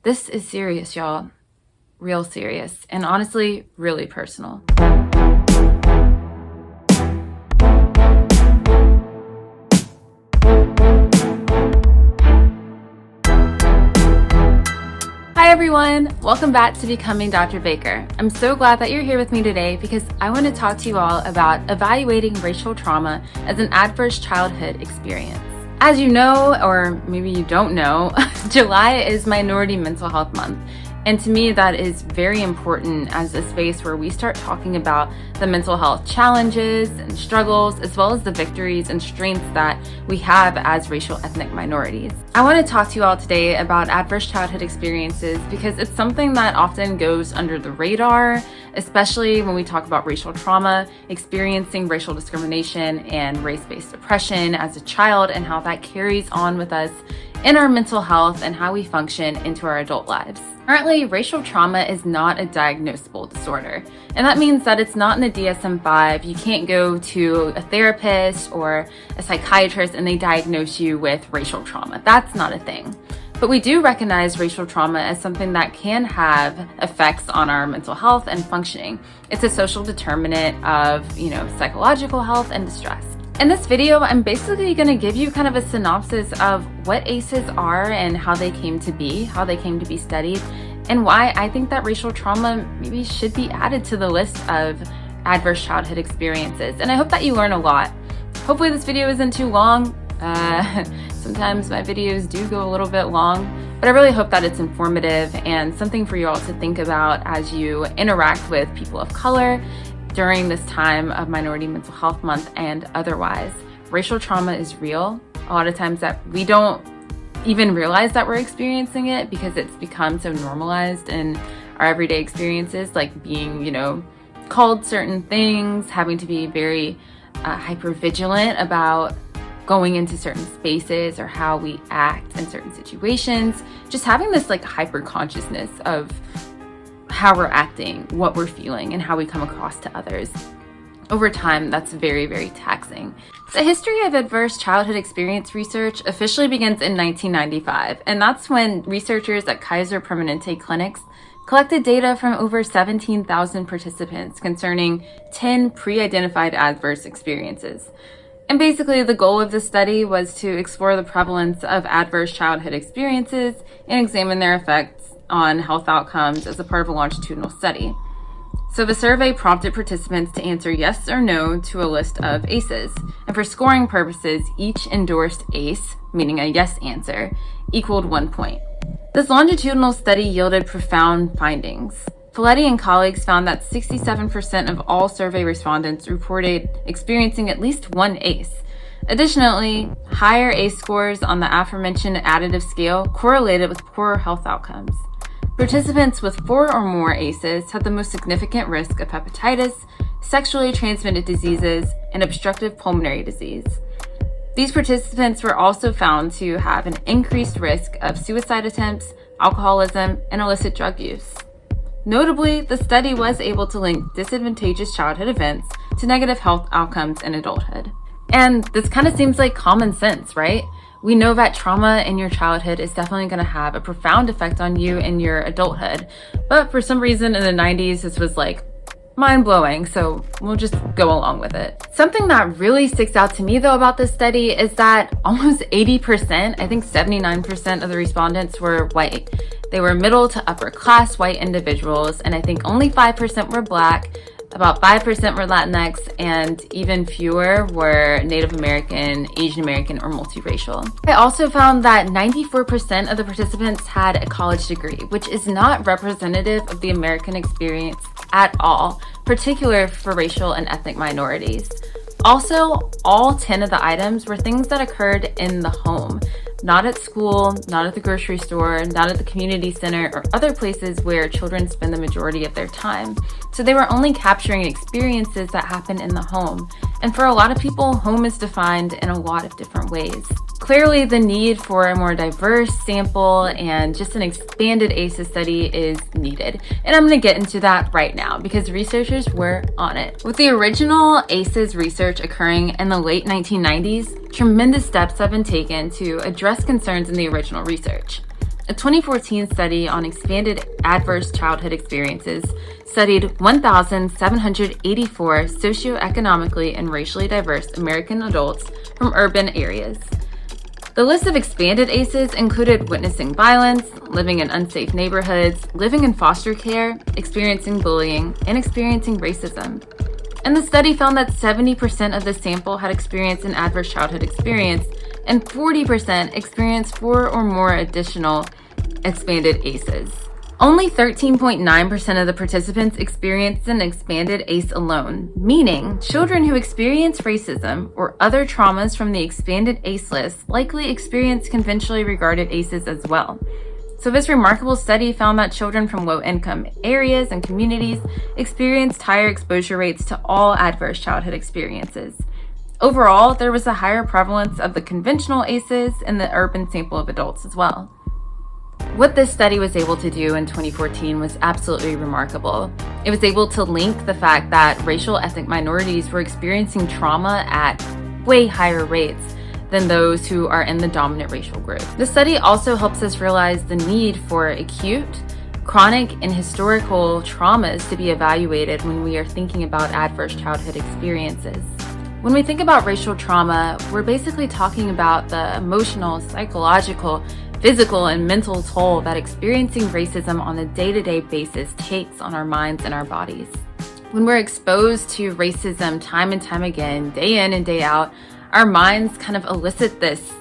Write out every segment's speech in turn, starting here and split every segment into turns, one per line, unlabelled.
This is serious, y'all. Real serious, and honestly, really personal. Hi everyone, welcome back to Becoming Dr. Baker. I'm so glad that you're here with me today because I want to talk to you all about evaluating racial trauma as an adverse childhood experience. As you know, or maybe you don't know, July is Minority Mental Health Month. And to me, that is very important as a space where we start talking about the mental health challenges and struggles, as well as the victories and strengths that we have as racial ethnic minorities. I want to talk to you all today about adverse childhood experiences because it's something that often goes under the radar, especially when we talk about racial trauma, experiencing racial discrimination and race-based oppression as a child, and how that carries on with us in our mental health and how we function into our adult lives. Currently, racial trauma is not a diagnosable disorder, and that means that it's not in the DSM-5. You can't go to a therapist or a psychiatrist and they diagnose you with racial trauma. That's not a thing. But we do recognize racial trauma as something that can have effects on our mental health and functioning. It's a social determinant of, psychological health and distress. In this video, I'm basically going to give you kind of a synopsis of what ACEs are and how they came to be studied, and why I think that racial trauma maybe should be added to the list of adverse childhood experiences. And I hope that you learn a lot. Hopefully this video isn't too long. Sometimes my videos do go a little bit long, but I really hope that it's informative and something for you all to think about as you interact with people of color during this time of Minority Mental Health Month and otherwise. Racial trauma is real. A lot of times that we don't even realize that we're experiencing it because it's become so normalized in our everyday experiences, like being, called certain things, having to be very hyper vigilant about going into certain spaces or how we act in certain situations, just having this hyper consciousness of how we're acting, what we're feeling, and how we come across to others. Over time, that's very, very taxing. The history of adverse childhood experience research officially begins in 1995, and that's when researchers at Kaiser Permanente clinics collected data from over 17,000 participants concerning 10 pre-identified adverse experiences. And basically, the goal of the study was to explore the prevalence of adverse childhood experiences and examine their effects on health outcomes as a part of a longitudinal study. So the survey prompted participants to answer yes or no to a list of ACEs. And for scoring purposes, each endorsed ACE, meaning a yes answer, equaled 1 point. This longitudinal study yielded profound findings. Felitti and colleagues found that 67% of all survey respondents reported experiencing at least one ACE. Additionally, higher ACE scores on the aforementioned additive scale correlated with poorer health outcomes. Participants with 4 or more ACEs had the most significant risk of hepatitis, sexually transmitted diseases, and obstructive pulmonary disease. These participants were also found to have an increased risk of suicide attempts, alcoholism, and illicit drug use. Notably, the study was able to link disadvantageous childhood events to negative health outcomes in adulthood. And this kind of seems like common sense, right? We know that trauma in your childhood is definitely going to have a profound effect on you in your adulthood. But for some reason in the 90s, this was mind-blowing, so we'll just go along with it. Something that really sticks out to me though about this study is that almost 80%, I think 79% of the respondents were white. They were middle to upper class white individuals, and I think only 5% were Black, about 5% were Latinx, and even fewer were Native American, Asian American, or multiracial. I also found that 94% of the participants had a college degree, which is not representative of the American experience at all, particularly for racial and ethnic minorities. Also, all 10 of the items were things that occurred in the home, not at school, not at the grocery store, not at the community center, or other places where children spend the majority of their time. So they were only capturing experiences that happen in the home. And for a lot of people, home is defined in a lot of different ways. Clearly, the need for a more diverse sample and just an expanded ACEs study is needed. And I'm going to get into that right now because researchers were on it. With the original ACEs research occurring in the late 1990s, tremendous steps have been taken to address concerns in the original research. A 2014 study on expanded adverse childhood experiences studied 1,784 socioeconomically and racially diverse American adults from urban areas. The list of expanded ACEs included witnessing violence, living in unsafe neighborhoods, living in foster care, experiencing bullying, and experiencing racism. And the study found that 70% of the sample had experienced an adverse childhood experience, and 40% experienced 4 or more additional expanded ACEs. Only 13.9% of the participants experienced an expanded ACE alone, meaning children who experience racism or other traumas from the expanded ACE list likely experience conventionally regarded ACEs as well. So this remarkable study found that children from low-income areas and communities experienced higher exposure rates to all adverse childhood experiences. Overall, there was a higher prevalence of the conventional ACEs in the urban sample of adults as well. What this study was able to do in 2014 was absolutely remarkable. It was able to link the fact that racial ethnic minorities were experiencing trauma at way higher rates than those who are in the dominant racial group. The study also helps us realize the need for acute, chronic, and historical traumas to be evaluated when we are thinking about adverse childhood experiences. When we think about racial trauma, we're basically talking about the emotional, psychological, physical, and mental toll that experiencing racism on a day-to-day basis takes on our minds and our bodies. When we're exposed to racism time and time again, day in and day out, our minds kind of elicit this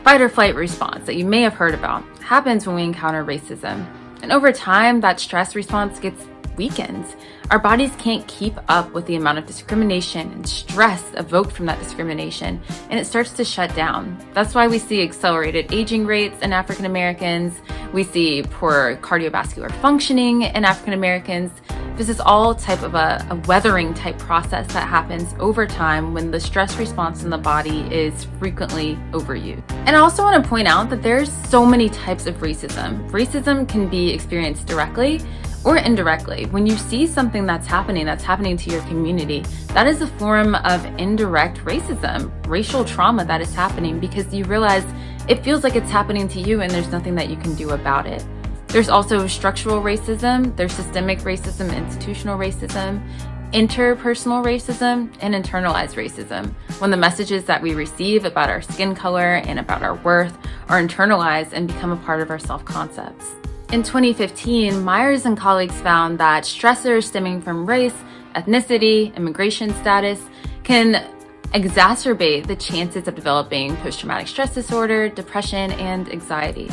fight or flight response that you may have heard about. It happens when we encounter racism. And over time, that stress response gets weakened. Our bodies can't keep up with the amount of discrimination and stress evoked from that discrimination, and it starts to shut down. That's why we see accelerated aging rates in African Americans. We see poor cardiovascular functioning in African Americans. This is all type of a weathering type process that happens over time when the stress response in the body is frequently overused. And I also want to point out that there's so many types of racism. Racism can be experienced directly or indirectly. When you see something that's happening to your community, that is a form of indirect racism, racial trauma that is happening because you realize it feels like it's happening to you and there's nothing that you can do about it. There's also structural racism, there's systemic racism, institutional racism, interpersonal racism, and internalized racism, when the messages that we receive about our skin color and about our worth are internalized and become a part of our self-concepts. In 2015, Myers and colleagues found that stressors stemming from race, ethnicity, immigration status can exacerbate the chances of developing post-traumatic stress disorder, depression, and anxiety.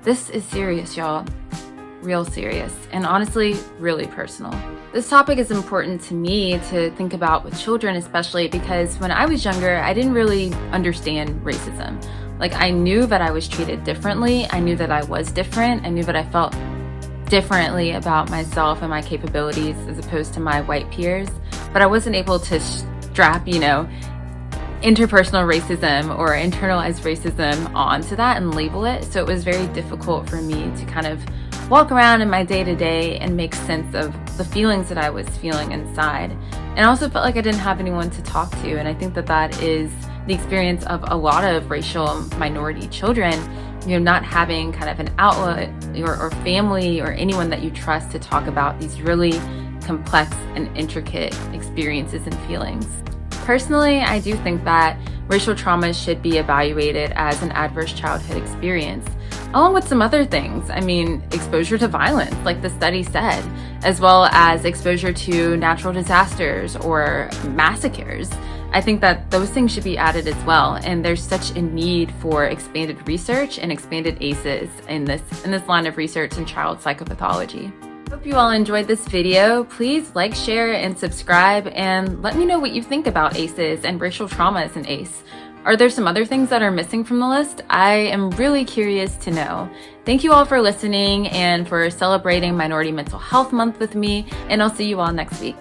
This is serious, y'all. Real serious, and honestly, really personal. This topic is important to me to think about with children, especially because when I was younger, I didn't really understand racism. I knew that I was treated differently. I knew that I was different. I knew that I felt differently about myself and my capabilities as opposed to my white peers, but I wasn't able to strap, interpersonal racism or internalized racism onto that and label it. So it was very difficult for me to kind of walk around in my day-to-day and make sense of the feelings that I was feeling inside. And I also felt like I didn't have anyone to talk to. And I think that that is the experience of a lot of racial minority children, not having kind of an outlet or family or anyone that you trust to talk about these really complex and intricate experiences and feelings. Personally, I do think that racial trauma should be evaluated as an adverse childhood experience, along with some other things. Exposure to violence, like the study said, as well as exposure to natural disasters or massacres. I think that those things should be added as well. And there's such a need for expanded research and expanded ACEs in this line of research in child psychopathology. Hope you all enjoyed this video. Please like, share, and subscribe, and let me know what you think about ACEs and racial trauma as an ACE. Are there some other things that are missing from the list? I am really curious to know. Thank you all for listening and for celebrating Minority Mental Health Month with me, and I'll see you all next week.